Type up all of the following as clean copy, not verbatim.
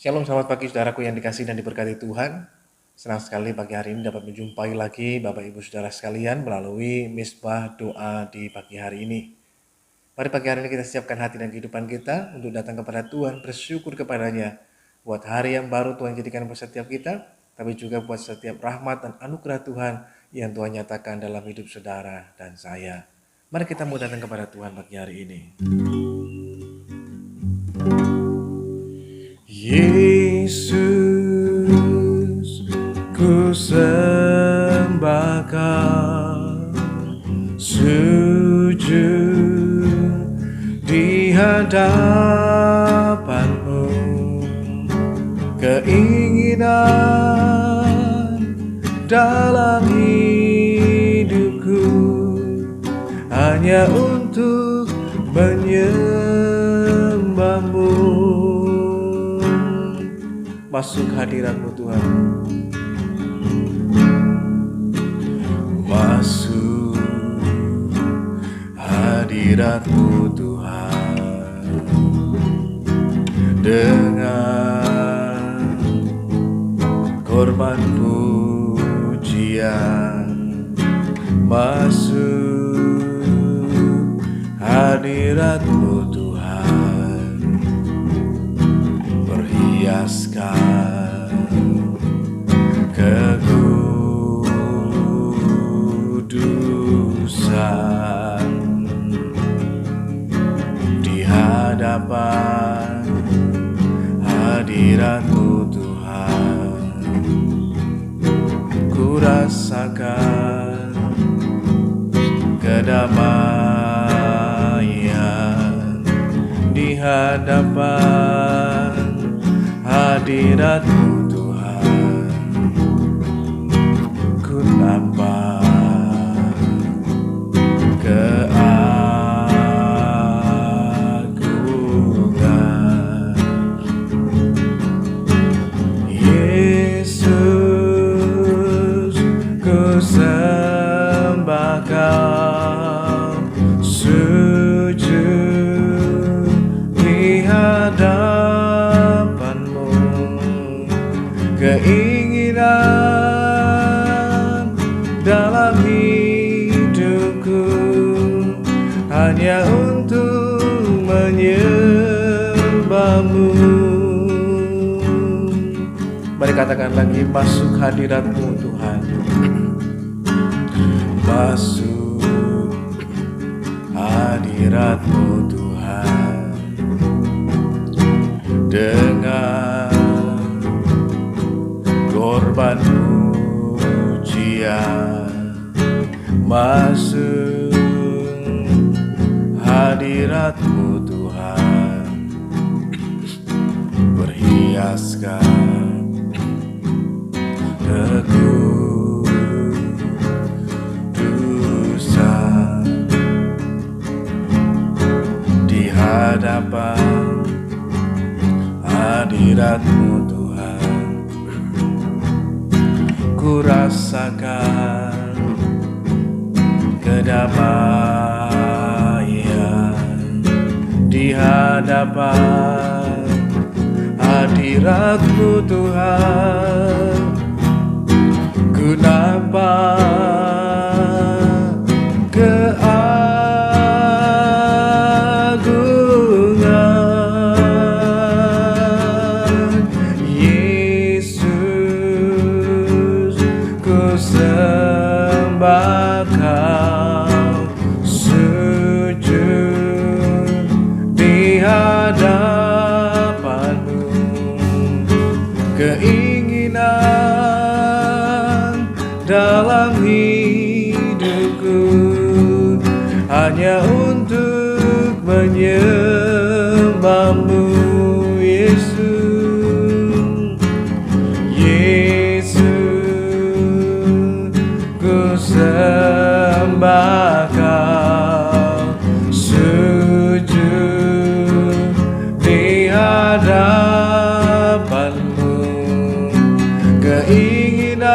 Shalom, selamat pagi saudaraku yang dikasihi dan diberkati Tuhan. Senang sekali pagi hari ini dapat menjumpai lagi Bapak Ibu Saudara sekalian melalui misbah doa di pagi hari ini. Mari pagi hari ini kita siapkan hati dan kehidupan kita untuk datang kepada Tuhan, bersyukur kepadanya buat hari yang baru Tuhan jadikan buat setiap kita, tapi juga buat setiap rahmat dan anugerah Tuhan yang Tuhan nyatakan dalam hidup saudara dan saya. Mari kita mau datang kepada Tuhan pagi hari ini. Yesus, ku sembah Kau, sujud di hadapan-Mu, keinginan dalam hidupku hanya untuk menyembah-Mu. Masuk hadirat-Mu Tuhan, masuk hadirat-Mu Tuhan, dengan korban pujian. Masuk hadirat-Mu Tuhan, berhiaskan kekudusan di hadapan hadirat-Mu Tuhan. Ku rasakan kedamaian di hadapan hadirat-Mu Tuhan. Ku nampak keagungan Yesus, ku sembah Kau, sujud di hadapan-Mu, keinginan dalam hidupku hanya untuk menyembah-Mu. Mari katakan lagi, masuk hadirat-Mu Tuhan, masuk hadirat-Mu Tuhan, dengan korban pujian. Masuk hadirat-Mu Tuhan, berhiaskan kekudusan di hadapan hadirat-Mu Tuhan. Ku rasakan kedamaian di hadapan hadirat-Mu Tuhan. Ku nampak keagungan Yesus, ku sembah Kau, sujud di hadapan-Mu, keinginan dalam hidupku hanya untuk menyembah-Mu Yesus. Yesus, ku sembah Kau, sujud di hadapan-Mu, keinginan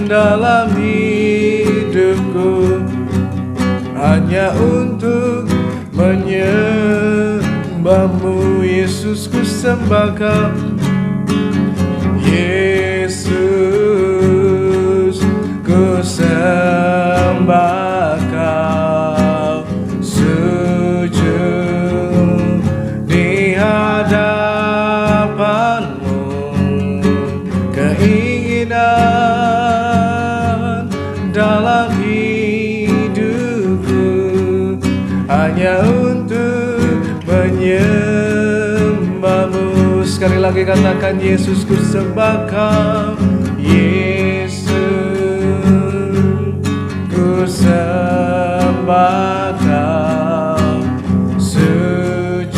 dalam hidupku hanya untuk menyembah-Mu Yesus ku sembah Kau. Yesus ku sembah Kau, sujud di hadapan-Mu. Keinginan dalam hidupku hanya untuk menyembah-Mu. Sekali lagi katakan, Yesus ku sembah Kau. Yesus ku sembah Kau, sujud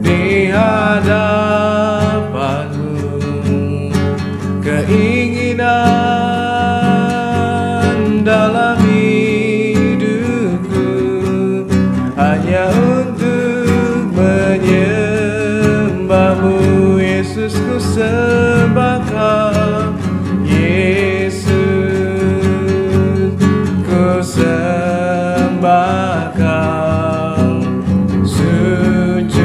di hadapan-Mu. Keinginan dalam hidupku hanya untuk menyembah-Mu. Yesus ku sembah Kau. Yesus ku sembah Kau, sujud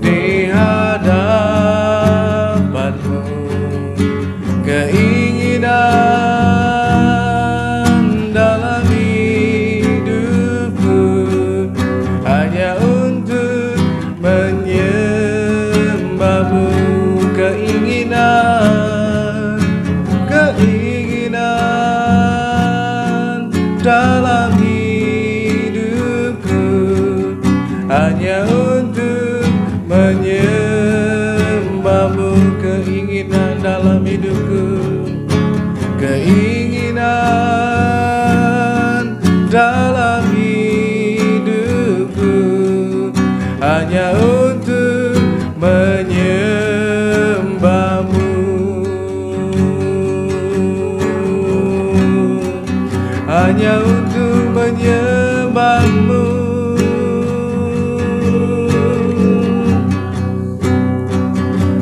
di hadapan-Mu. Keinginan dalam hidupku hanya untuk menyembah-Mu. Keinginan dalam hidupku hanya untuk menyembah-Mu. Keinginan dalam hidupku, keinginan dalam hidupku hanya untuk menyembah-Mu. Hanya untuk menyembah-Mu.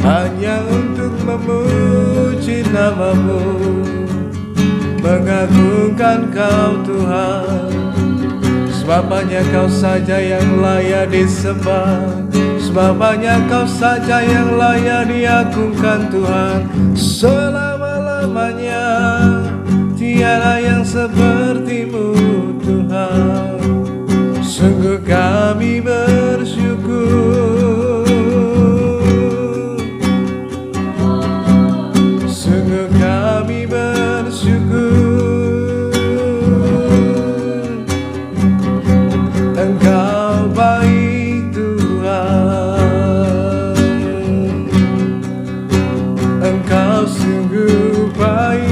Hanya untuk memuji nama-Mu, mengagungkan Kau Tuhan. Sebab hanya Kau saja yang layak disembah, sebab hanya Kau saja yang layak diagungkan Tuhan. Selama-lamanya tiada yang seperti-Mu Tuhan. Sungguh kami bersyukur, sungguh kami bersyukur. Engkau baik Tuhan, Engkau sungguh baik.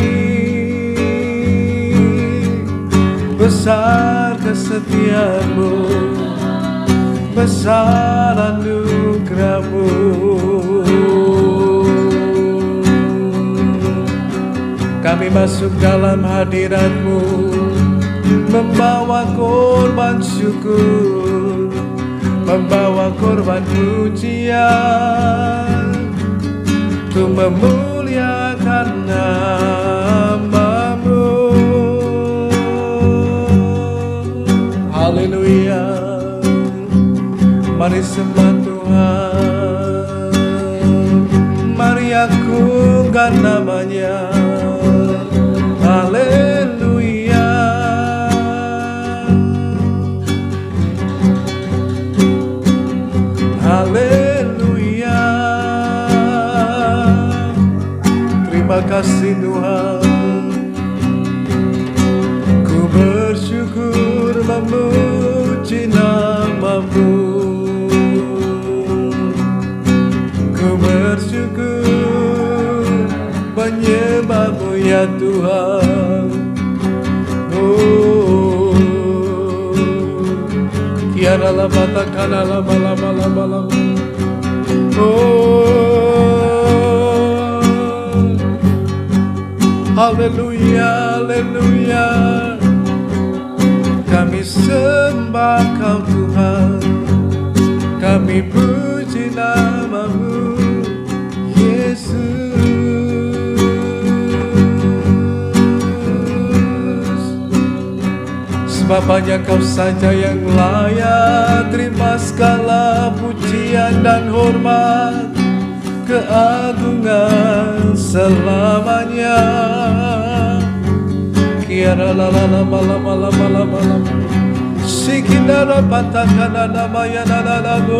Besar kesetiaan-Mu, besar anugerah-Mu. Kami masuk dalam hadirat-Mu, membawa korban syukur, membawa korban pujian, untuk memuliakan nama-Mu. Haleluya. Mari sembah Tuhan, mari agungkan nama-Nya. Haleluya. Haleluya. Terima kasih Tuhan, ku bersyukur memuji nama-Mu. Ku bersyukur menyembah-Mu ya Tuhan. Oh, tiada lama takkan lama. Oh, haleluya, haleluya. Kami sembah Kau Tuhan, kami puji nama-Mu Yesus. Bapaknya kau saja yang layak terima segala pujian dan hormat, keagungan selamanya. Kiara la la la ma la ma la ma la ma la ma. Sikindara patakana namaya la la la go.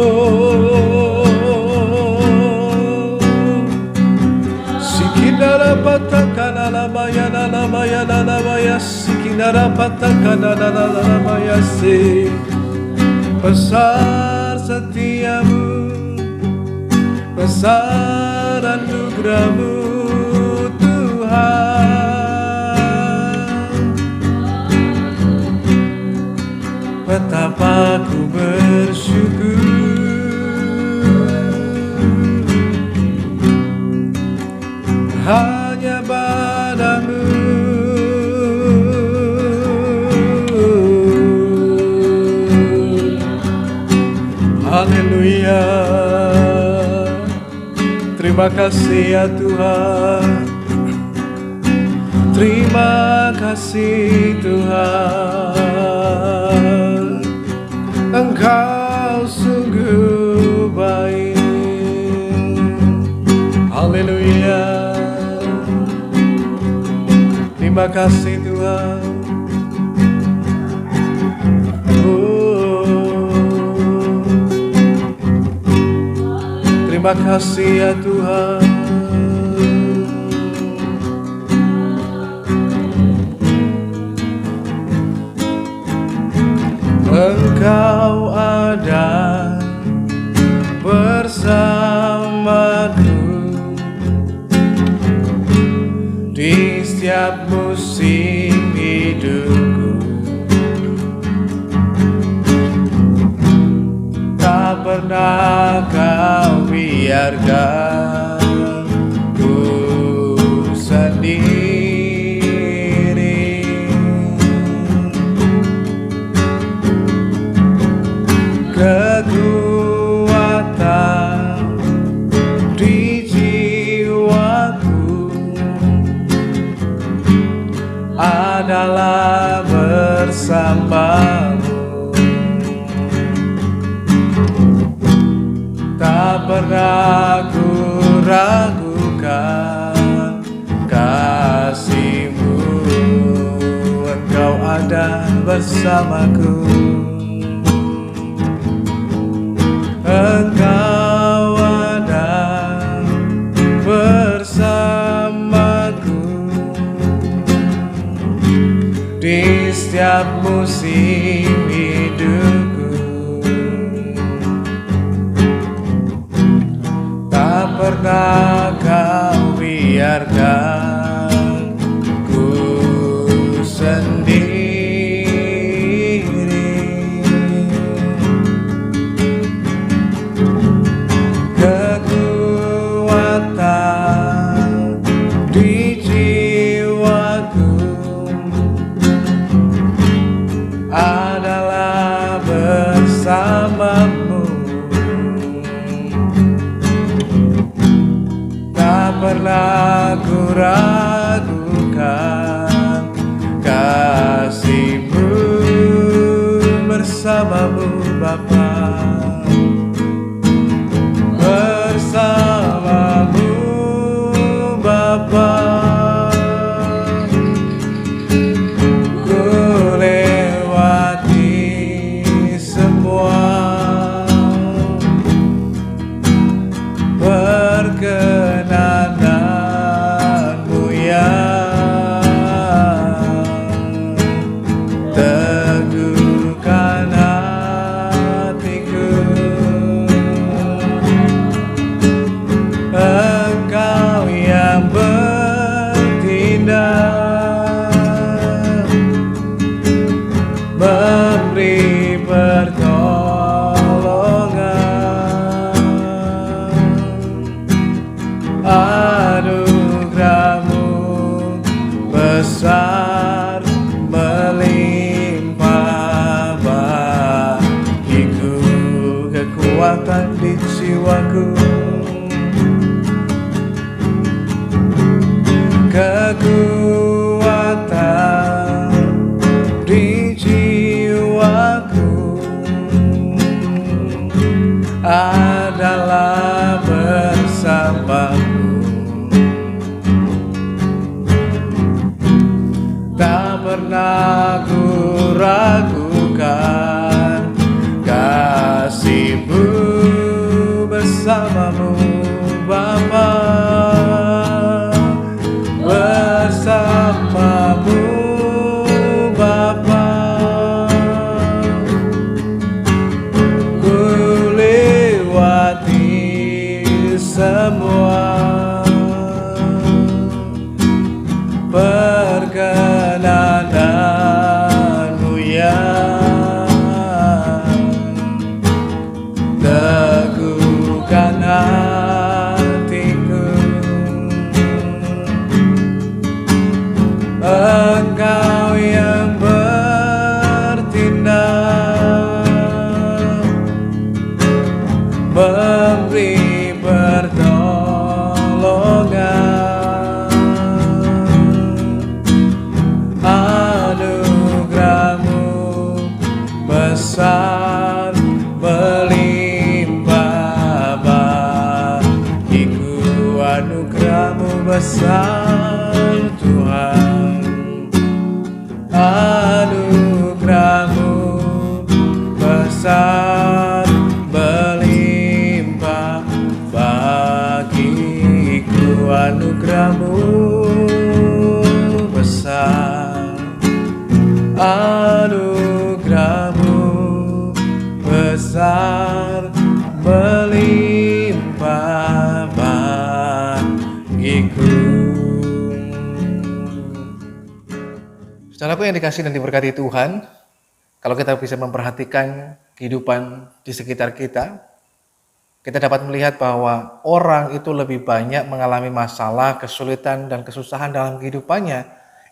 Sikindara patakana namaya la la maya la la maya. Sikindara patakana la la la maya se. Besar setiamu, besar anugerahmu Tuhan. Betapa ku bersyukur hanya padamu. Haleluya. Terima kasih ya Tuhan. Terima kasih Tuhan. Engkau sungguh baik. Haleluya. Terima kasih Tuhan. Terima kasih ya Tuhan. Engkau ada bersamaku di setiap musim hidupku. Tak pernah kau biarkan ku sendiri. Kekuatan di jiwaku adalah bersamamu. Tak pernah ku ragukan kasih-Mu. Engkau ada bersamaku. Engkau ada bersamaku di setiap musim hidupku. Tak pernah kau biarkan ku sendiri. Kekuatan di jiwaku adalah bersamamu. Tak pernah ku ragukan kasih-Mu bersamamu Bapa. Bersamamu Bapa, ku lewati semua perkenanan-Mu ya. Teguhkan hatiku. Engkau yang bertindak, memberi pertolongan. Anugerah-Mu besar melimpah bagiku. Kekuatan di jiwaku, kekuatan di jiwaku adalah bersamamu. Tak pernah ku ragukan kasih-Mu bersamamu Bapa, bersamamu Bapa. Ku lewati semua perkenananmu yang teguhkan hatiku. Engkau yang bertindak, memberi pertolongan. Anugerah-Mu besar melimpah bagiku. Anugerah-Mu besar Tuhan. Anugerah-Mu besar melimpah bagiku. Anugerah-Mu besar. Anugerah-Mu besar melimpah bagiku. Saudaraku yang dikasihi dan diberkati Tuhan, kalau kita bisa memperhatikan kehidupan di sekitar kita, kita dapat melihat bahwa orang itu lebih banyak mengalami masalah, kesulitan, dan kesusahan dalam kehidupannya.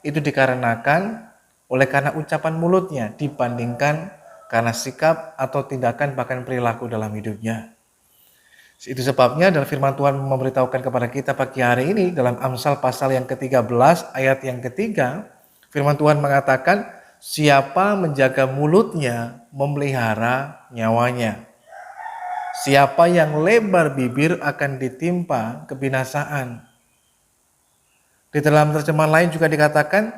Itu dikarenakan oleh karena ucapan mulutnya dibandingkan karena sikap atau tindakan bahkan perilaku dalam hidupnya. Itu sebabnya dalam firman Tuhan memberitahukan kepada kita pagi hari ini dalam Amsal pasal yang ke-13 ayat yang ketiga, firman Tuhan mengatakan, siapa menjaga mulutnya memelihara nyawanya. Siapa yang lebar bibir akan ditimpa kebinasaan. Di dalam terjemahan lain juga dikatakan,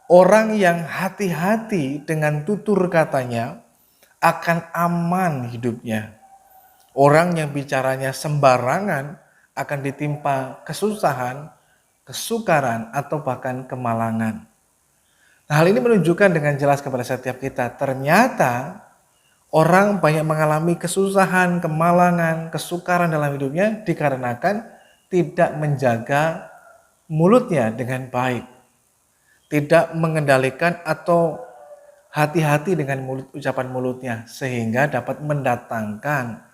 orang yang hati-hati dengan tutur katanya akan aman hidupnya. Orang yang bicaranya sembarangan akan ditimpa kesusahan, kesukaran, atau bahkan kemalangan. Nah, hal ini menunjukkan dengan jelas kepada setiap kita, ternyata orang banyak mengalami kesusahan, kemalangan, kesukaran dalam hidupnya dikarenakan tidak menjaga mulutnya dengan baik. Tidak mengendalikan atau hati-hati dengan ucapan mulutnya sehingga dapat mendatangkan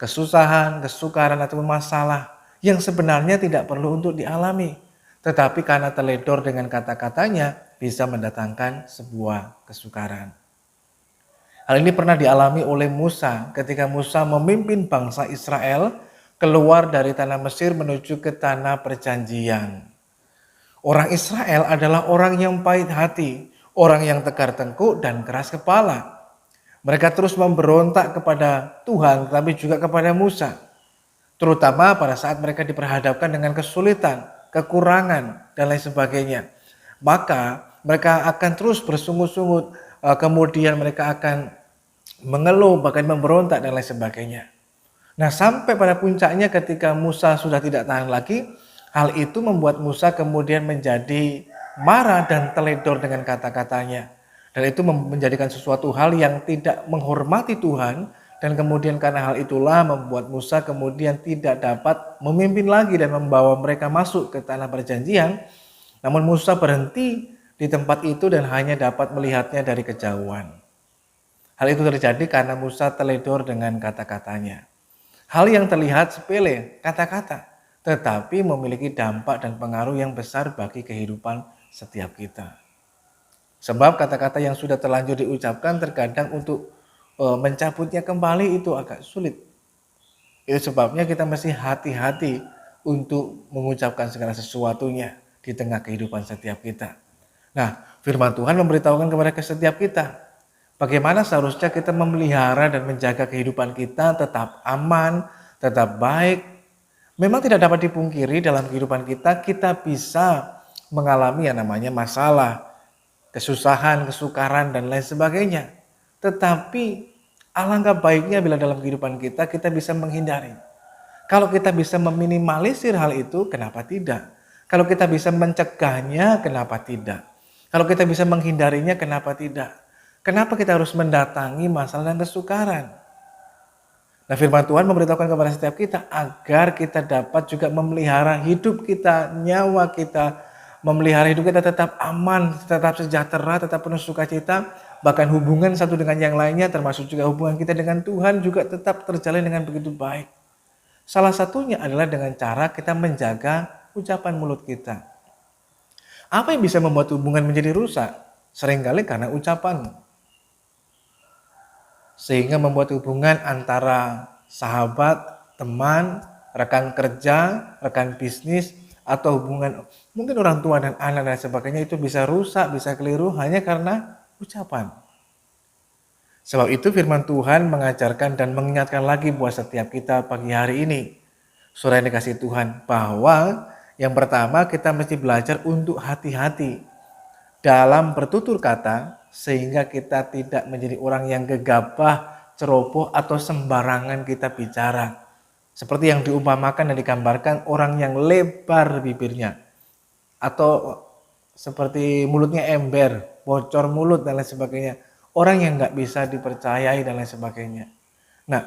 kesusahan, kesukaran atau masalah yang sebenarnya tidak perlu untuk dialami. Tetapi karena teledor dengan kata-katanya bisa mendatangkan sebuah kesukaran. Hal ini pernah dialami oleh Musa ketika Musa memimpin bangsa Israel keluar dari tanah Mesir menuju ke tanah perjanjian. Orang Israel adalah orang yang pahit hati, orang yang tegar tengkuk dan keras kepala. Mereka terus memberontak kepada Tuhan tetapi juga kepada Musa. Terutama pada saat mereka diperhadapkan dengan kesulitan, kekurangan, dan lain sebagainya. Maka mereka akan terus bersungut-sungut, kemudian mereka akan mengeluh, bahkan memberontak dan lain sebagainya. Nah, sampai pada puncaknya ketika Musa sudah tidak tahan lagi, hal itu membuat Musa kemudian menjadi marah dan teledor dengan kata-katanya. Dan itu menjadikan sesuatu hal yang tidak menghormati Tuhan, dan kemudian karena hal itulah membuat Musa kemudian tidak dapat memimpin lagi dan membawa mereka masuk ke tanah perjanjian. Namun Musa berhenti di tempat itu dan hanya dapat melihatnya dari kejauhan. Hal itu terjadi karena Musa teledor dengan kata-katanya. Hal yang terlihat sepele, kata-kata, tetapi memiliki dampak dan pengaruh yang besar bagi kehidupan setiap kita. Sebab kata-kata yang sudah terlanjur diucapkan terkadang untuk mencabutnya kembali itu agak sulit. Itu sebabnya kita mesti hati-hati untuk mengucapkan segala sesuatunya di tengah kehidupan setiap kita. Nah, firman Tuhan memberitahukan kepada setiap kita Bagaimana seharusnya kita memelihara dan menjaga kehidupan kita tetap aman, tetap baik. Memang tidak dapat dipungkiri dalam kehidupan kita, kita bisa mengalami yang namanya masalah, kesusahan, kesukaran, dan lain sebagainya. Tetapi alangkah baiknya bila dalam kehidupan kita, kita bisa menghindari. Kalau kita bisa meminimalisir hal itu, kenapa tidak? Kalau kita bisa mencegahnya, kenapa tidak? Kalau kita bisa menghindarinya, kenapa tidak? Kenapa kita harus mendatangi masalah dan kesukaran? Nah, firman Tuhan memberitahukan kepada setiap kita agar kita dapat juga memelihara hidup kita, nyawa kita, memelihara hidup kita tetap aman, tetap sejahtera, tetap penuh sukacita, bahkan hubungan satu dengan yang lainnya termasuk juga hubungan kita dengan Tuhan juga tetap terjalin dengan begitu baik. Salah satunya adalah dengan cara kita menjaga ucapan mulut kita. Apa yang bisa membuat hubungan menjadi rusak? Seringkali karena ucapan. Sehingga membuat hubungan antara sahabat, teman, rekan kerja, rekan bisnis, atau hubungan mungkin orang tua dan anak dan sebagainya itu bisa rusak, bisa keliru hanya karena ucapan. Sebab itu firman Tuhan mengajarkan dan mengingatkan lagi buat setiap kita pagi hari ini, saudara yang dikasihi Tuhan, bahwa yang pertama kita mesti belajar untuk hati-hati dalam bertutur kata, sehingga kita tidak menjadi orang yang gegabah, ceroboh, atau sembarangan kita bicara. Seperti yang diumpamakan dan digambarkan orang yang lebar bibirnya. Atau seperti mulutnya ember, bocor mulut dan lain sebagainya. Orang yang nggak bisa dipercayai dan lain sebagainya. Nah,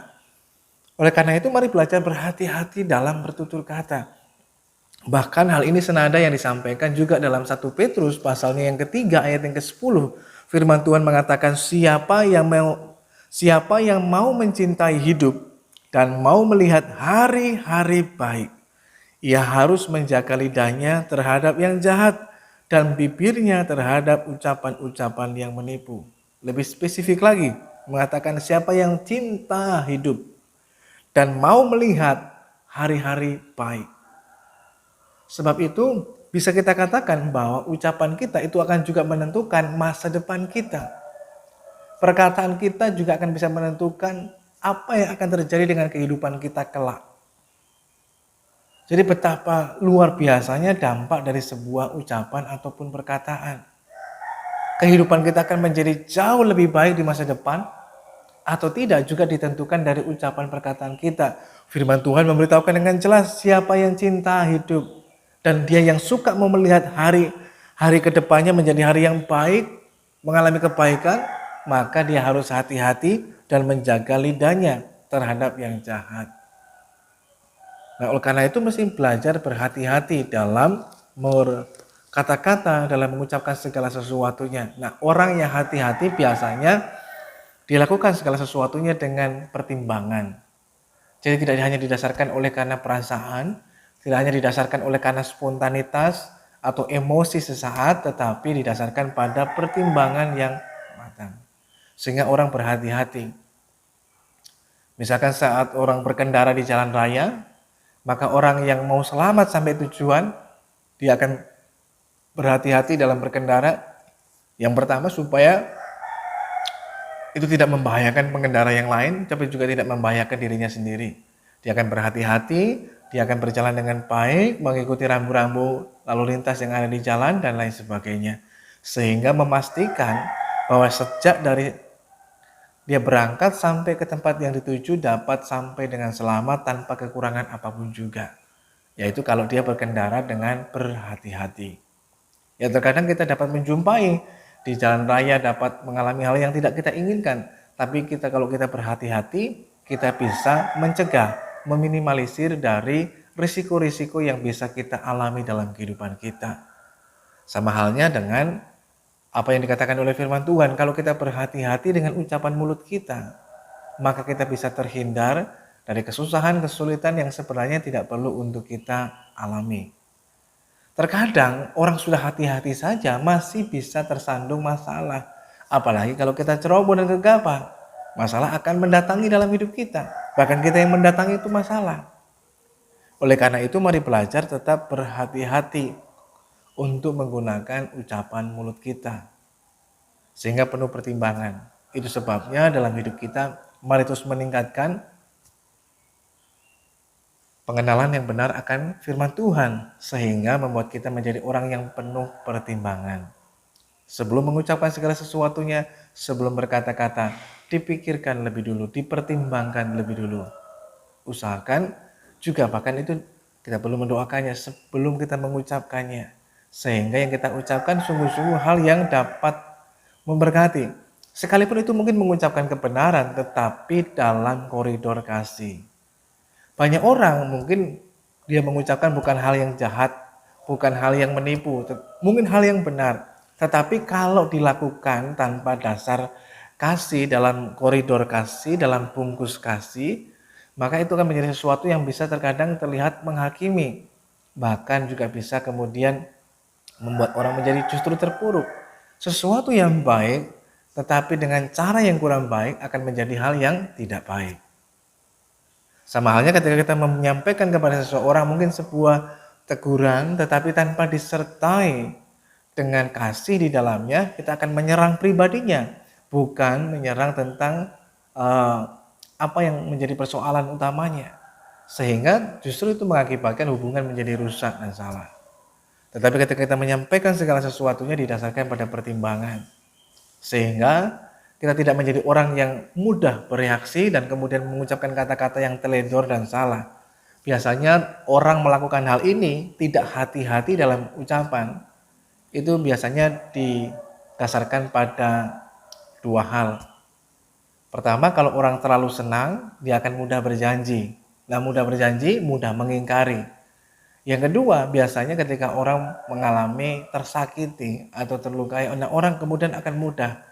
oleh karena itu mari belajar berhati-hati dalam bertutur kata. Bahkan hal ini senada yang disampaikan juga dalam 1 Petrus pasalnya yang ketiga ayat yang ke-10. Firman Tuhan mengatakan siapa yang mau mencintai hidup dan mau melihat hari-hari baik, ia harus menjaga lidahnya terhadap yang jahat dan bibirnya terhadap ucapan-ucapan yang menipu. Lebih spesifik lagi, mengatakan siapa yang cinta hidup dan mau melihat hari-hari baik. Sebab itu bisa kita katakan bahwa ucapan kita itu akan juga menentukan masa depan kita. Perkataan kita juga akan bisa menentukan apa yang akan terjadi dengan kehidupan kita kelak. Jadi betapa luar biasanya dampak dari sebuah ucapan ataupun perkataan. Kehidupan kita akan menjadi jauh lebih baik di masa depan atau tidak juga ditentukan dari ucapan perkataan kita. Firman Tuhan memberitahukan dengan jelas siapa yang cinta hidup dan dia yang suka mau melihat hari ke depannya menjadi hari yang baik, mengalami kebaikan, maka dia harus hati-hati dan menjaga lidahnya terhadap yang jahat. Nah, oleh karena itu mesti belajar berhati-hati dalam kata-kata, dalam mengucapkan segala sesuatunya. Nah, orang yang hati-hati biasanya dilakukan segala sesuatunya dengan pertimbangan. Jadi tidak hanya didasarkan oleh karena perasaan, tidak hanya didasarkan oleh karena spontanitas atau emosi sesaat, tetapi didasarkan pada pertimbangan yang matang. Sehingga orang berhati-hati. Misalkan saat orang berkendara di jalan raya, maka orang yang mau selamat sampai tujuan, dia akan berhati-hati dalam berkendara. Yang pertama supaya itu tidak membahayakan pengendara yang lain, tapi juga tidak membahayakan dirinya sendiri. Dia akan berhati-hati, dia akan berjalan dengan baik, mengikuti rambu-rambu lalu lintas yang ada di jalan dan lain sebagainya. Sehingga memastikan bahwa sejak dari dia berangkat sampai ke tempat yang dituju dapat sampai dengan selamat tanpa kekurangan apapun juga. Yaitu kalau dia berkendara dengan berhati-hati. Ya terkadang kita dapat menjumpai di jalan raya dapat mengalami hal yang tidak kita inginkan. Tapi kalau kita berhati-hati, kita bisa mencegah, meminimalisir dari risiko-risiko yang bisa kita alami dalam kehidupan kita. Sama halnya dengan apa yang dikatakan oleh firman Tuhan, kalau kita berhati-hati dengan ucapan mulut kita, maka kita bisa terhindar dari kesusahan, kesulitan yang sebenarnya tidak perlu untuk kita alami. Terkadang orang sudah hati-hati saja masih bisa tersandung masalah. Apalagi kalau kita ceroboh dan gegabah, masalah akan mendatangi dalam hidup kita. Bahkan kita yang mendatangi itu masalah. Oleh karena itu mari belajar tetap berhati-hati untuk menggunakan ucapan mulut kita. Sehingga penuh pertimbangan. Itu sebabnya dalam hidup kita, mari terus meningkatkan pengenalan yang benar akan firman Tuhan, sehingga membuat kita menjadi orang yang penuh pertimbangan. Sebelum mengucapkan segala sesuatunya, sebelum berkata-kata, dipikirkan lebih dulu, dipertimbangkan lebih dulu. Usahakan juga bahkan itu kita perlu mendoakannya sebelum kita mengucapkannya. Sehingga yang kita ucapkan sungguh-sungguh hal yang dapat memberkati. Sekalipun itu mungkin mengucapkan kebenaran, tetapi dalam koridor kasih. Banyak orang mungkin dia mengucapkan bukan hal yang jahat, bukan hal yang menipu, mungkin hal yang benar. Tetapi kalau dilakukan tanpa dasar kasih, dalam koridor kasih, dalam bungkus kasih, maka itu akan menjadi sesuatu yang bisa terkadang terlihat menghakimi. Bahkan juga bisa kemudian membuat orang menjadi justru terpuruk. Sesuatu yang baik, tetapi dengan cara yang kurang baik akan menjadi hal yang tidak baik. Sama halnya ketika kita menyampaikan kepada seseorang mungkin sebuah teguran, tetapi tanpa disertai dengan kasih di dalamnya, kita akan menyerang pribadinya, bukan menyerang tentang apa yang menjadi persoalan utamanya. Sehingga justru itu mengakibatkan hubungan menjadi rusak dan salah. Tetapi ketika kita menyampaikan segala sesuatunya didasarkan pada pertimbangan, sehingga kita tidak menjadi orang yang mudah bereaksi dan kemudian mengucapkan kata-kata yang teledor dan salah. Biasanya orang melakukan hal ini tidak hati-hati dalam ucapan. Itu biasanya didasarkan pada dua hal. Pertama, kalau orang terlalu senang, dia akan mudah berjanji. Nah, mudah berjanji, mudah mengingkari. Yang kedua, biasanya ketika orang mengalami tersakiti atau terlukai, orang kemudian akan mudah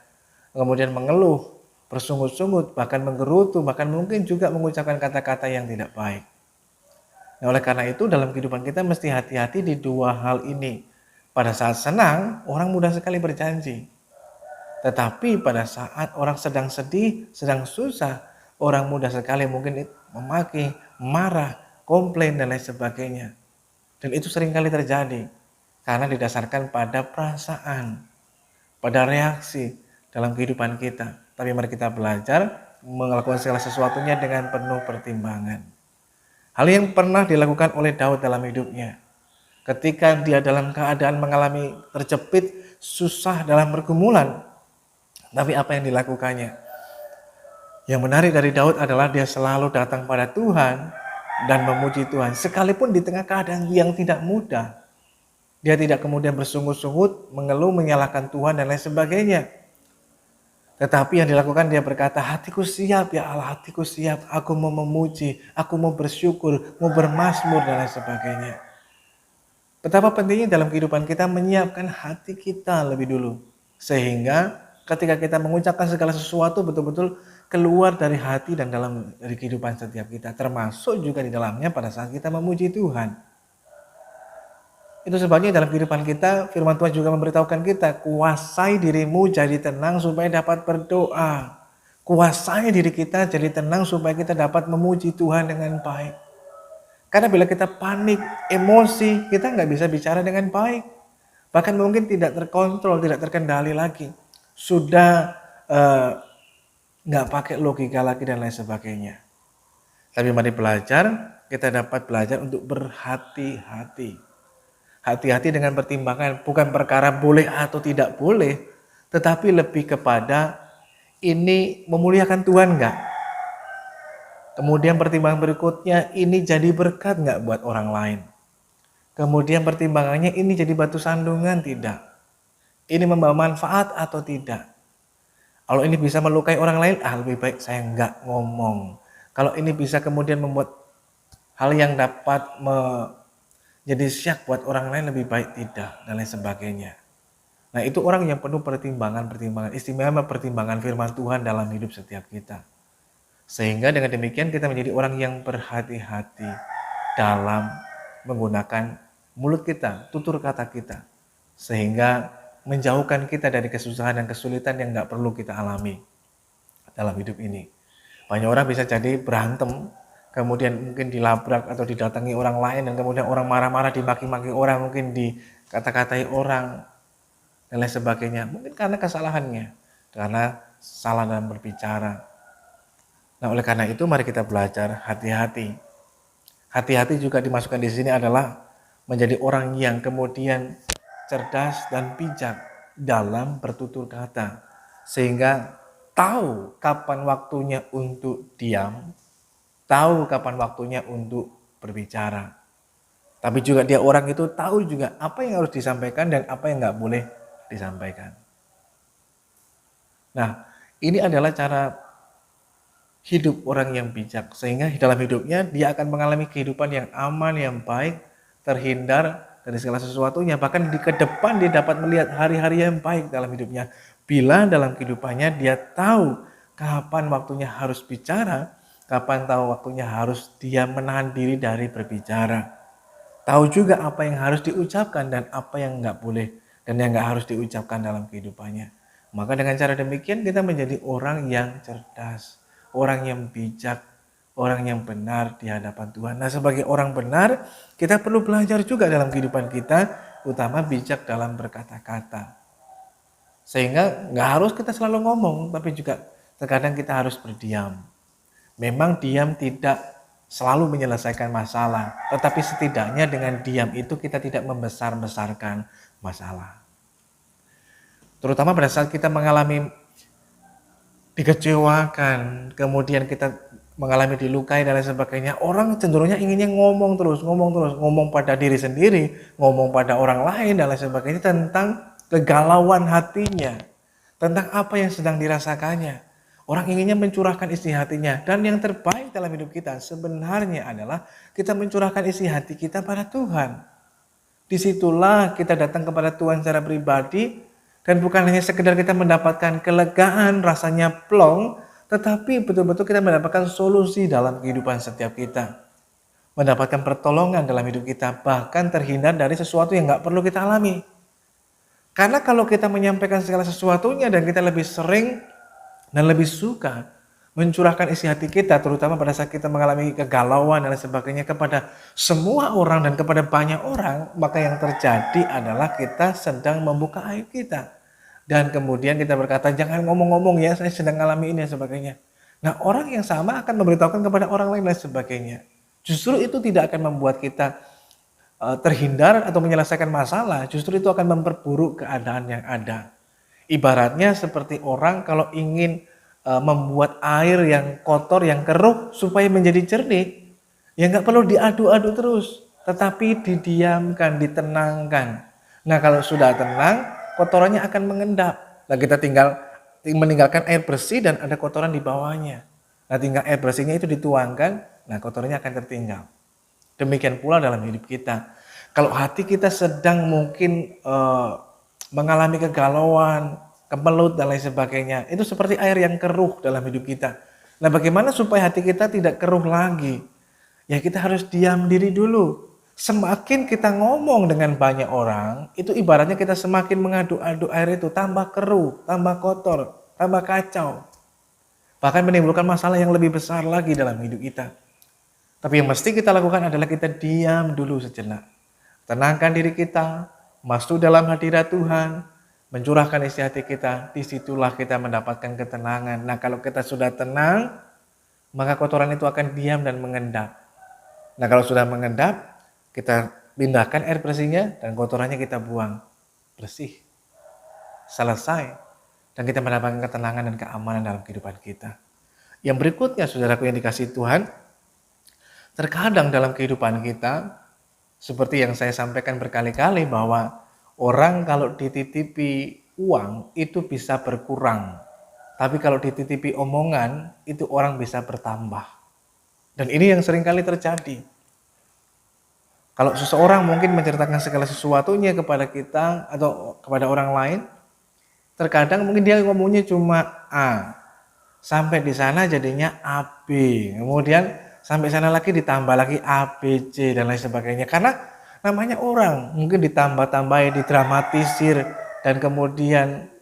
kemudian mengeluh, bersungut-sungut, bahkan menggerutu, bahkan mungkin juga mengucapkan kata-kata yang tidak baik. Nah, oleh karena itu dalam kehidupan kita mesti hati-hati di dua hal ini. Pada saat senang, orang mudah sekali berjanji. Tetapi pada saat orang sedang sedih, sedang susah, orang mudah sekali mungkin memaki, marah, komplain, dan lain sebagainya. Dan itu seringkali terjadi karena didasarkan pada perasaan, pada reaksi dalam kehidupan kita. Tapi mari kita belajar melakukan segala sesuatunya dengan penuh pertimbangan. Hal yang pernah dilakukan oleh Daud dalam hidupnya. Ketika dia dalam keadaan mengalami terjepit, susah dalam pergumulan. Tapi apa yang dilakukannya? Yang menarik dari Daud adalah dia selalu datang pada Tuhan dan memuji Tuhan. Sekalipun di tengah keadaan yang tidak mudah. Dia tidak kemudian bersungut-sungut, mengeluh, menyalahkan Tuhan dan lain sebagainya. Tetapi yang dilakukan dia berkata, hatiku siap ya Allah, hatiku siap. Aku mau memuji, aku mau bersyukur, mau bermazmur dan lain sebagainya. Betapa pentingnya dalam kehidupan kita menyiapkan hati kita lebih dulu. Sehingga ketika kita mengucapkan segala sesuatu betul-betul keluar dari hati dan dari kehidupan setiap kita. Termasuk juga di dalamnya pada saat kita memuji Tuhan. Itu sebabnya dalam kehidupan kita, firman Tuhan juga memberitahukan kita, kuasai dirimu jadi tenang supaya dapat berdoa. Kuasai diri kita jadi tenang supaya kita dapat memuji Tuhan dengan baik. Karena bila kita panik, emosi, kita nggak bisa bicara dengan baik. Bahkan mungkin tidak terkontrol, tidak terkendali lagi. Sudah nggak pakai logika lagi dan lain sebagainya. Tapi mari belajar, kita dapat belajar untuk berhati-hati. Hati-hati dengan pertimbangan, bukan perkara boleh atau tidak boleh, tetapi lebih kepada ini memuliakan Tuhan enggak? Kemudian pertimbangan berikutnya, ini jadi berkat enggak buat orang lain? Kemudian pertimbangannya, ini jadi batu sandungan tidak? Ini membawa manfaat atau tidak? Kalau ini bisa melukai orang lain, lebih baik saya enggak ngomong. Kalau ini bisa kemudian membuat hal yang dapat jadi syak buat orang lain, lebih baik tidak, dan lain sebagainya. Nah, itu orang yang penuh pertimbangan, istimewa pertimbangan firman Tuhan dalam hidup setiap kita. Sehingga dengan demikian kita menjadi orang yang berhati-hati dalam menggunakan mulut kita, tutur kata kita. Sehingga menjauhkan kita dari kesusahan dan kesulitan yang gak perlu kita alami dalam hidup ini. Banyak orang bisa jadi berantem, kemudian mungkin dilabrak atau didatangi orang lain, dan kemudian orang marah-marah, dimaki-maki orang, mungkin dikata-katai orang, dan lain sebagainya. Mungkin karena kesalahannya, karena salah dalam berbicara. Nah, oleh karena itu mari kita belajar hati-hati. Hati-hati juga dimasukkan di sini adalah menjadi orang yang kemudian cerdas dan bijak dalam bertutur kata. Sehingga tahu kapan waktunya untuk diam, tahu kapan waktunya untuk berbicara. Tapi juga dia orang itu tahu juga apa yang harus disampaikan dan apa yang nggak boleh disampaikan. Nah, ini adalah cara hidup orang yang bijak. Sehingga dalam hidupnya dia akan mengalami kehidupan yang aman, yang baik, terhindar dari segala sesuatunya. Bahkan di ke depan dia dapat melihat hari-hari yang baik dalam hidupnya. Bila dalam kehidupannya dia tahu kapan waktunya harus bicara, kapan tahu waktunya harus dia menahan diri dari berbicara. Tahu juga apa yang harus diucapkan dan apa yang nggak boleh dan yang nggak harus diucapkan dalam kehidupannya. Maka dengan cara demikian kita menjadi orang yang cerdas, orang yang bijak, orang yang benar di hadapan Tuhan. Nah, sebagai orang benar, kita perlu belajar juga dalam kehidupan kita, utama bijak dalam berkata-kata. Sehingga nggak harus kita selalu ngomong, tapi juga terkadang kita harus berdiam. Memang diam tidak selalu menyelesaikan masalah, tetapi setidaknya dengan diam itu kita tidak membesar-besarkan masalah. Terutama pada saat kita mengalami dikecewakan, kemudian kita mengalami dilukai dan lain sebagainya, orang cenderungnya inginnya ngomong terus, ngomong pada diri sendiri, ngomong pada orang lain dan lain sebagainya tentang kegalauan hatinya, tentang apa yang sedang dirasakannya. Orang inginnya mencurahkan isi hatinya. Dan yang terbaik dalam hidup kita sebenarnya adalah kita mencurahkan isi hati kita pada Tuhan. Disitulah kita datang kepada Tuhan secara pribadi. Dan bukan hanya sekedar kita mendapatkan kelegaan, rasanya plong. Tetapi betul-betul kita mendapatkan solusi dalam kehidupan setiap kita. Mendapatkan pertolongan dalam hidup kita. Bahkan terhindar dari sesuatu yang gak perlu kita alami. Karena kalau kita menyampaikan segala sesuatunya dan kita lebih sering dan lebih suka mencurahkan isi hati kita, terutama pada saat kita mengalami kegalauan dan sebagainya kepada semua orang dan kepada banyak orang, maka yang terjadi adalah kita sedang membuka aib kita. Dan kemudian kita berkata, jangan ngomong-ngomong ya, saya sedang mengalami ini dan sebagainya. Nah, orang yang sama akan memberitahukan kepada orang lain dan sebagainya. Justru itu tidak akan membuat kita terhindar atau menyelesaikan masalah, justru itu akan memperburuk keadaan yang ada. Ibaratnya seperti orang kalau ingin membuat air yang kotor, yang keruh supaya menjadi jernih, ya nggak perlu diadu-adu terus, tetapi didiamkan, ditenangkan. Nah, kalau sudah tenang, kotorannya akan mengendap. Nah, kita tinggal meninggalkan air bersih dan ada kotoran di bawahnya. Nah, tinggal air bersihnya itu dituangkan, nah kotorannya akan tertinggal. Demikian pula dalam hidup kita. Kalau hati kita sedang mungkin mengalami kegalauan, kemelut dan lain sebagainya, itu seperti air yang keruh dalam hidup kita. Nah, bagaimana supaya hati kita tidak keruh lagi? Ya, kita harus diam diri dulu. Semakin kita ngomong dengan banyak orang, itu ibaratnya kita semakin mengaduk-aduk air itu, tambah keruh, tambah kotor, tambah kacau. Bahkan menimbulkan masalah yang lebih besar lagi dalam hidup kita. Tapi yang mesti kita lakukan adalah kita diam dulu sejenak. Tenangkan diri kita, masuk dalam hadirat Tuhan, mencurahkan isi hati kita, disitulah kita mendapatkan ketenangan. Nah, kalau kita sudah tenang, maka kotoran itu akan diam dan mengendap. Nah, kalau sudah mengendap, kita pindahkan air bersihnya dan kotorannya kita buang. Bersih. Selesai. Dan kita mendapatkan ketenangan dan keamanan dalam kehidupan kita. Yang berikutnya, saudaraku yang dikasihi Tuhan, terkadang dalam kehidupan kita, seperti yang saya sampaikan berkali-kali bahwa orang kalau dititipi uang itu bisa berkurang. Tapi kalau dititipi omongan itu orang bisa bertambah. Dan ini yang seringkali terjadi. Kalau seseorang mungkin menceritakan segala sesuatunya kepada kita atau kepada orang lain, terkadang mungkin dia ngomongnya cuma A. Sampai di sana jadinya AB. Kemudian sampai sana lagi ditambah lagi A, B, C dan lain sebagainya. Karena namanya orang, mungkin ditambah-tambahin, didramatisir dan kemudian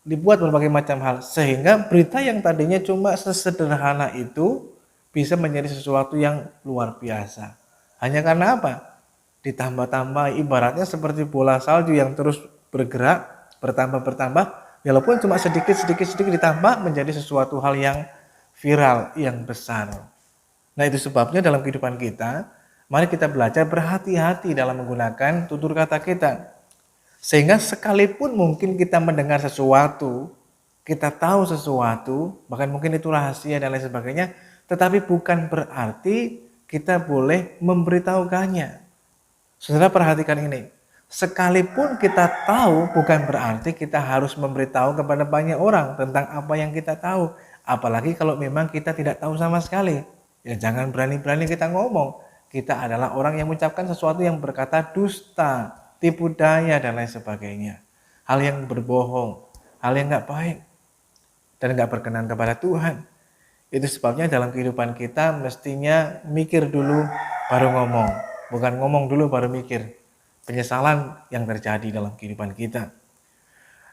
dibuat berbagai macam hal. Sehingga berita yang tadinya cuma sesederhana itu bisa menjadi sesuatu yang luar biasa. Hanya karena apa? Ditambah-tambah, ibaratnya seperti bola salju yang terus bergerak, bertambah-bertambah, Walaupun cuma sedikit ditambah menjadi sesuatu hal yang viral, yang besar. Nah itu sebabnya dalam kehidupan kita, mari kita belajar berhati-hati dalam menggunakan tutur kata kita. Sehingga sekalipun mungkin kita mendengar sesuatu, kita tahu sesuatu, bahkan mungkin itu rahasia dan lain sebagainya, tetapi bukan berarti kita boleh memberitahukannya. Saudara perhatikan ini, sekalipun kita tahu bukan berarti kita harus memberitahu kepada banyak orang tentang apa yang kita tahu. Apalagi kalau memang kita tidak tahu sama sekali. Ya jangan berani-berani kita ngomong. Kita adalah orang yang mengucapkan sesuatu yang berkata dusta, tipu daya dan lain sebagainya. Hal yang berbohong, hal yang gak baik dan gak berkenan kepada Tuhan. Itu sebabnya dalam kehidupan kita mestinya mikir dulu baru ngomong. Bukan ngomong dulu baru mikir. Penyesalan yang terjadi dalam kehidupan kita.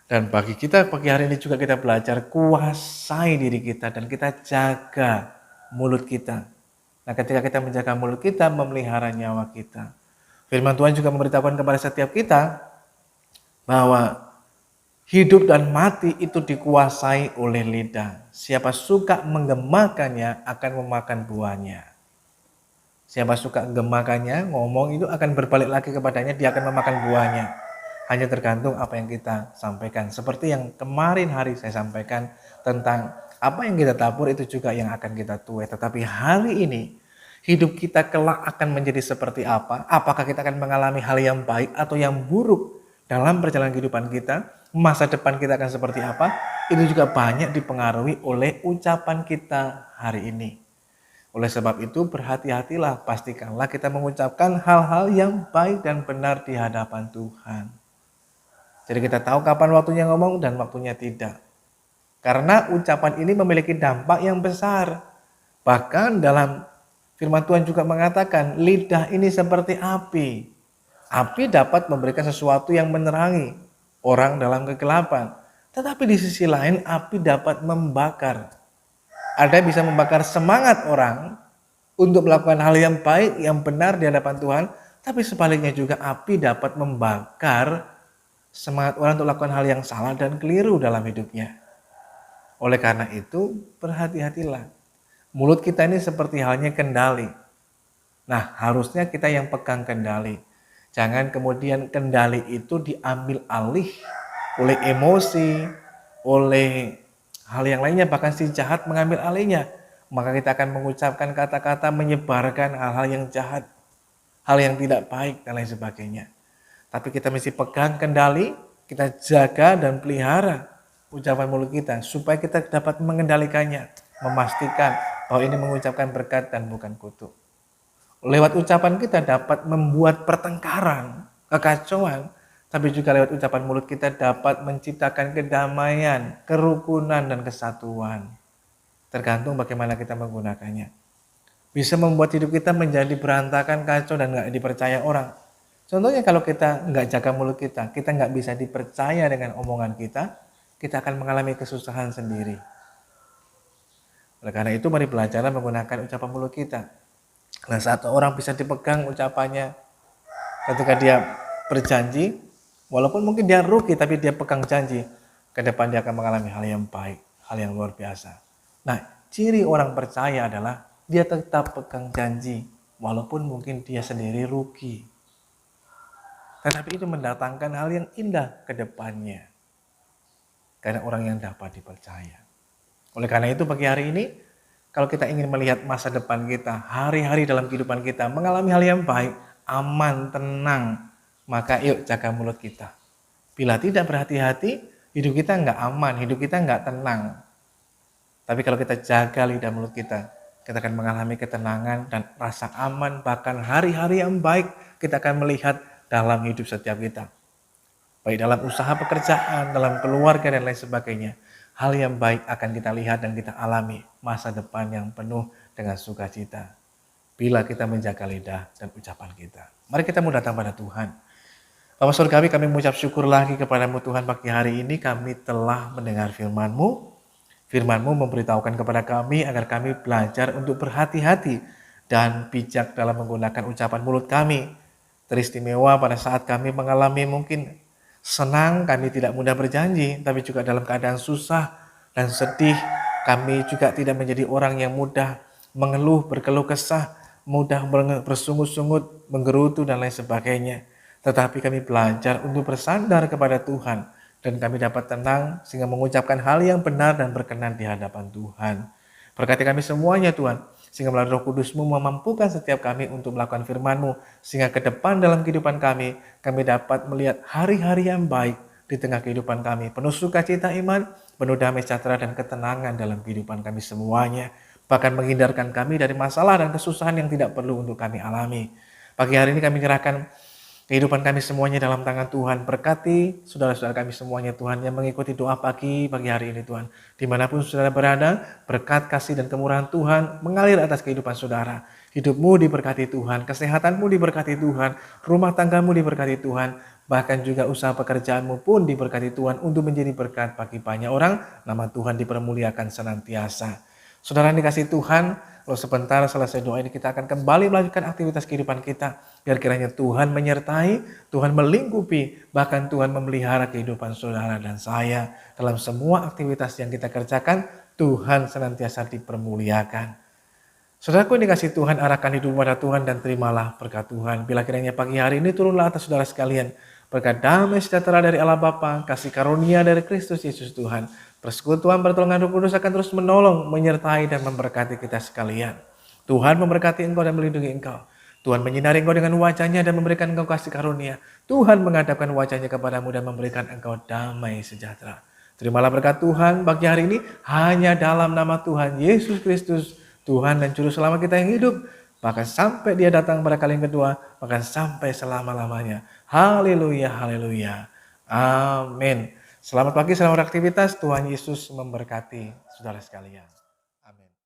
Dan bagi kita pagi hari ini juga kita belajar kuasai diri kita dan kita jaga mulut kita. Nah ketika kita menjaga mulut kita, memelihara nyawa kita. Firman Tuhan juga memberitahukan kepada setiap kita bahwa hidup dan mati itu dikuasai oleh lidah. Siapa suka menggemakannya akan memakan buahnya. Siapa suka menggemakannya, ngomong itu akan berbalik lagi kepadanya, dia akan memakan buahnya. Hanya tergantung apa yang kita sampaikan. Seperti yang kemarin hari saya sampaikan tentang apa yang kita tabur itu juga yang akan kita tuai. Tetapi hari ini hidup kita kelak akan menjadi seperti apa? Apakah kita akan mengalami hal yang baik atau yang buruk dalam perjalanan kehidupan kita? Masa depan kita akan seperti apa? Itu juga banyak dipengaruhi oleh ucapan kita hari ini. Oleh sebab itu berhati-hatilah, pastikanlah kita mengucapkan hal-hal yang baik dan benar di hadapan Tuhan. Jadi kita tahu kapan waktunya ngomong dan waktunya tidak. Karena ucapan ini memiliki dampak yang besar. Bahkan dalam firman Tuhan juga mengatakan lidah ini seperti api. Api dapat memberikan sesuatu yang menerangi orang dalam kegelapan. Tetapi di sisi lain api dapat membakar. Ada bisa membakar semangat orang untuk melakukan hal yang baik, yang benar di hadapan Tuhan. Tapi sebaliknya juga api dapat membakar semangat orang untuk melakukan hal yang salah dan keliru dalam hidupnya. Oleh karena itu berhati-hatilah. Mulut kita ini seperti halnya kendali. Nah harusnya kita yang pegang kendali. Jangan kemudian kendali itu diambil alih oleh emosi, oleh hal yang lainnya, bahkan si jahat mengambil alihnya. Maka kita akan mengucapkan kata-kata menyebarkan hal-hal yang jahat, hal yang tidak baik dan lain sebagainya. Tapi kita mesti pegang kendali, kita jaga dan pelihara ucapan mulut kita supaya kita dapat mengendalikannya, memastikan bahwa ini mengucapkan berkat dan bukan kutuk. Lewat ucapan kita dapat membuat pertengkaran, kekacauan, tapi juga lewat ucapan mulut kita dapat menciptakan kedamaian, kerukunan, dan kesatuan. Tergantung bagaimana kita menggunakannya. Bisa membuat hidup kita menjadi berantakan, kacau, dan nggak dipercaya orang. Contohnya kalau kita nggak jaga mulut kita nggak bisa dipercaya dengan omongan kita akan mengalami kesusahan sendiri. Oleh karena itu mari belajar menggunakan ucapan mulut kita. Nah saat orang bisa dipegang ucapannya ketika dia berjanji, walaupun mungkin dia rugi tapi dia pegang janji, ke depan dia akan mengalami hal yang baik, hal yang luar biasa. Nah ciri orang percaya adalah dia tetap pegang janji, walaupun mungkin dia sendiri rugi. Tetapi itu mendatangkan hal yang indah ke depannya. Karena orang yang dapat dipercaya. Oleh karena itu pagi hari ini, kalau kita ingin melihat masa depan kita, hari-hari dalam kehidupan kita, mengalami hal yang baik, aman, tenang, maka yuk jaga mulut kita. Bila tidak berhati-hati, hidup kita nggak aman, hidup kita nggak tenang. Tapi kalau kita jaga lidah mulut kita akan mengalami ketenangan dan rasa aman, bahkan hari-hari yang baik kita akan melihat dalam hidup setiap kita. Baik dalam usaha pekerjaan, dalam keluarga dan lain sebagainya. Hal yang baik akan kita lihat dan kita alami masa depan yang penuh dengan sukacita. Bila kita menjaga lidah dan ucapan kita. Mari kita mau datang pada Tuhan. Bapa Surgawi, kami mengucap syukur lagi kepadamu Tuhan pagi hari ini. Kami telah mendengar firman-Mu. Firman-Mu memberitahukan kepada kami agar kami belajar untuk berhati-hati dan bijak dalam menggunakan ucapan mulut kami. Teristimewa pada saat kami mengalami mungkin Senang kami tidak mudah berjanji, tapi juga dalam keadaan susah dan sedih, kami juga tidak menjadi orang yang mudah mengeluh, berkeluh kesah, mudah bersungut-sungut, menggerutu dan lain sebagainya. Tetapi kami belajar untuk bersandar kepada Tuhan dan kami dapat tenang sehingga mengucapkan hal yang benar dan berkenan di hadapan Tuhan. Berkati kami semuanya Tuhan, sehingga melalui Roh Kudus-Mu memampukan setiap kami untuk melakukan firman-Mu, sehingga ke depan dalam kehidupan kami dapat melihat hari-hari yang baik di tengah kehidupan kami, penuh sukacita iman, penuh damai sejahtera dan ketenangan dalam kehidupan kami semuanya, bahkan menghindarkan kami dari masalah dan kesusahan yang tidak perlu untuk kami alami. Pagi hari ini kami menyerahkan kehidupan kami semuanya dalam tangan Tuhan. Berkati saudara-saudara kami semuanya Tuhan yang mengikuti doa pagi hari ini Tuhan. Dimanapun saudara berada, berkat kasih dan kemurahan Tuhan mengalir atas kehidupan saudara. Hidupmu diberkati Tuhan, kesehatanmu diberkati Tuhan, rumah tanggamu diberkati Tuhan, bahkan juga usaha pekerjaanmu pun diberkati Tuhan untuk menjadi berkat bagi banyak orang. Nama Tuhan dipermuliakan senantiasa. Saudara yang dikasih Tuhan, kalau sebentar selesai doa ini kita akan kembali melanjutkan aktivitas kehidupan kita. Biar kiranya Tuhan menyertai, Tuhan melingkupi, bahkan Tuhan memelihara kehidupan saudara dan saya. Dalam semua aktivitas yang kita kerjakan, Tuhan senantiasa dipermuliakan. Saudaraku yang dikasih Tuhan, arahkan hidup pada Tuhan dan terimalah berkat Tuhan. Bila kiranya pagi hari ini turunlah atas saudara sekalian, berkat damai sejahtera dari Allah Bapa, kasih karunia dari Kristus Yesus Tuhan, persekutuan pertolongan Roh Kudus akan terus menolong, menyertai dan memberkati kita sekalian. Tuhan memberkati engkau dan melindungi engkau. Tuhan menyinari engkau dengan wajahnya dan memberikan engkau kasih karunia. Tuhan menghadapkan wajahnya kepadamu dan memberikan engkau damai sejahtera. Terimalah berkat Tuhan pagi hari ini hanya dalam nama Tuhan Yesus Kristus, Tuhan dan Juru Selamat kita yang hidup, bahkan sampai dia datang pada kali yang kedua, bahkan sampai selama-lamanya. Haleluya, haleluya. Amin. Selamat pagi, selamat beraktivitas. Tuhan Yesus memberkati saudara sekalian.